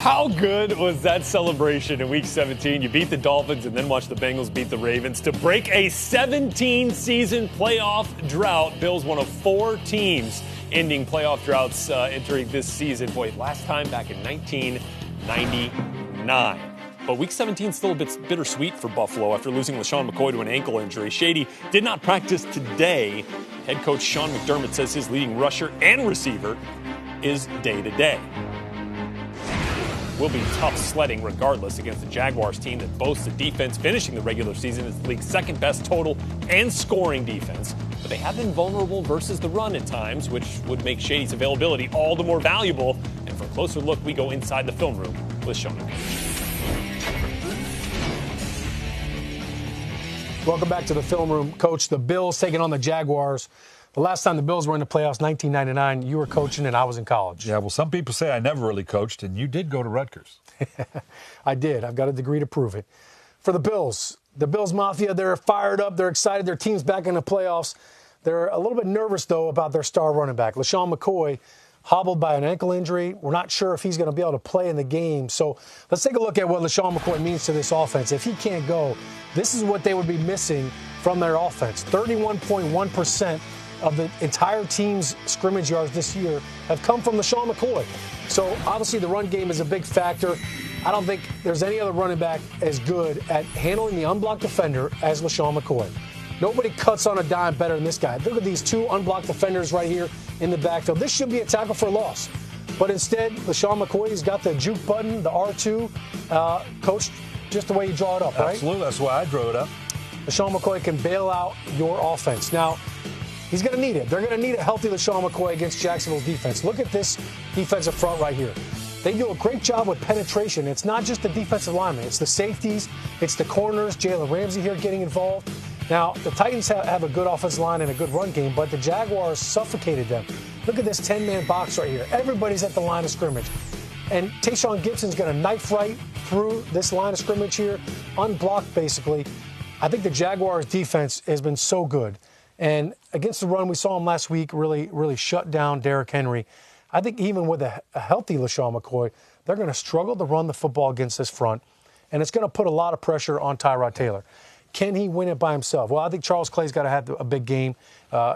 How good was that celebration in Week 17? You beat the Dolphins and then watch the Bengals beat the Ravens to break a 17-season playoff drought. Bills one of 4 teams ending playoff droughts entering this season. Boy, last time back in 1999. But Week 17 is still a bit bittersweet for Buffalo after losing LaShawn McCoy to an ankle injury. Shady did not practice today. Head coach Sean McDermott says his leading rusher and receiver is day-to-day. Will be tough sledding regardless against the Jaguars team that boasts a defense finishing the regular season as the league's second best total and scoring defense. But they have been vulnerable versus the run at times, which would make Shady's availability all the more valuable. And for a closer look, we go inside the film room with Sean. Welcome back to the film room. Coach, the Bills taking on the Jaguars. The last time the Bills were in the playoffs, 1999, you were coaching and I was in college. Yeah, well, some people say I never really coached, and you did go to Rutgers. I did. I've got a degree to prove it. For the Bills Mafia, they're fired up. They're excited. Their team's back in the playoffs. They're a little bit nervous, though, about their star running back. LaShawn McCoy, hobbled by an ankle injury. We're not sure if he's going to be able to play in the game. So let's take a look at what LaShawn McCoy means to this offense. If he can't go, this is what they would be missing from their offense. 31.1% of the entire team's scrimmage yards this year have come from LaShawn McCoy. So obviously the run game is a big factor. I don't think there's any other running back as good at handling the unblocked defender as LaShawn McCoy. Nobody cuts on a dime better than this guy. Look at these 2 unblocked defenders right here in the backfield. This should be a tackle for a loss. But instead, LaShawn McCoy's got the juke button, the R2. Coach, just the way you draw it up, right? Absolutely. That's why I drew it up. LaShawn McCoy can bail out your offense. Now, he's going to need it. They're going to need a healthy LaShawn McCoy against Jacksonville's defense. Look at this defensive front right here. They do a great job with penetration. It's not just the defensive linemen. It's the safeties. It's the corners. Jalen Ramsey here getting involved. Now, the Titans have a good offensive line and a good run game, but the Jaguars suffocated them. Look at this 10-man box right here. Everybody's at the line of scrimmage. And Tayshaun Gibson's going to knife right through this line of scrimmage here, unblocked basically. I think the Jaguars' defense has been so good. And against the run, we saw him last week really shut down Derrick Henry. I think even with a healthy LaShawn McCoy, they're going to struggle to run the football against this front, and it's going to put a lot of pressure on Tyrod Taylor. Can he win it by himself? Well, I think Charles Clay's got to have a big game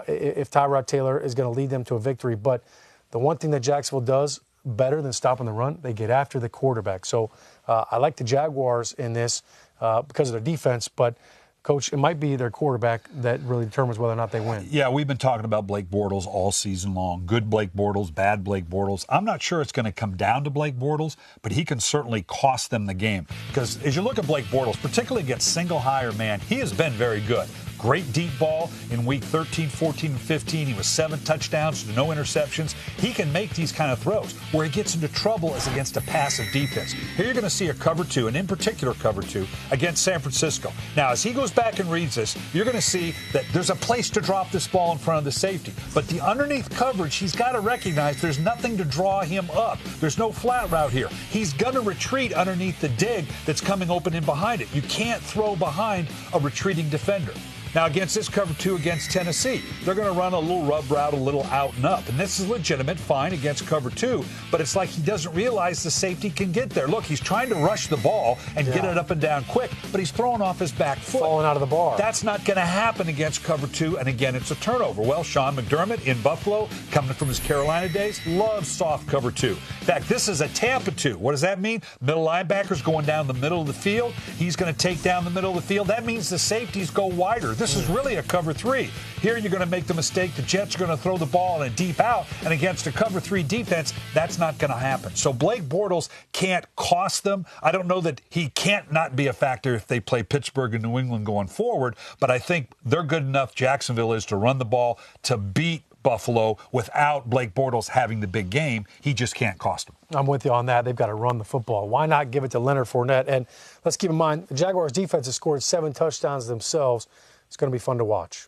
if Tyrod Taylor is going to lead them to a victory. But the one thing that Jacksonville does better than stopping the run, they get after the quarterback. So I like the Jaguars in this because of their defense, but Coach, it might be their quarterback that really determines whether or not they win. Yeah, we've been talking about Blake Bortles all season long. Good Blake Bortles, bad Blake Bortles. I'm not sure it's going to come down to Blake Bortles, but he can certainly cost them the game. Because as you look at Blake Bortles, particularly against single higher man, he has been very good. Great deep ball in week 13, 14, and 15. He was 7 touchdowns, no interceptions. He can make these kind of throws. Where he gets into trouble is against a passive defense. Here you're going to see a cover 2, and in particular cover 2, against San Francisco. Now, as he goes back and reads this, you're going to see that there's a place to drop this ball in front of the safety. But the underneath coverage, he's got to recognize there's nothing to draw him up. There's no flat route here. He's going to retreat underneath the dig that's coming open in behind it. You can't throw behind a retreating defender. Now, against this cover 2 against Tennessee, they're going to run a little rub route, a little out and up. And this is legitimate, fine, against cover 2. But it's like he doesn't realize the safety can get there. Look, he's trying to rush the ball and get it up and down quick, but he's throwing off his back foot. Falling out of the bar. That's not going to happen against cover 2, and again, it's a turnover. Well, Sean McDermott in Buffalo, coming from his Carolina days, loves soft cover 2. In fact, this is a Tampa 2. What does that mean? Middle linebackers going down the middle of the field. He's going to take down the middle of the field. That means the safeties go wider. This is really a cover 3. Here you're going to make the mistake. The Jets are going to throw the ball in a deep out, and against a cover 3 defense, that's not going to happen. So Blake Bortles can't cost them. I don't know that he can't not be a factor if they play Pittsburgh and New England going forward, but I think they're good enough, Jacksonville is, to run the ball to beat Buffalo without Blake Bortles having the big game. He just can't cost them. I'm with you on that. They've got to run the football. Why not give it to Leonard Fournette? And let's keep in mind, the Jaguars defense has scored 7 touchdowns themselves. It's going to be fun to watch.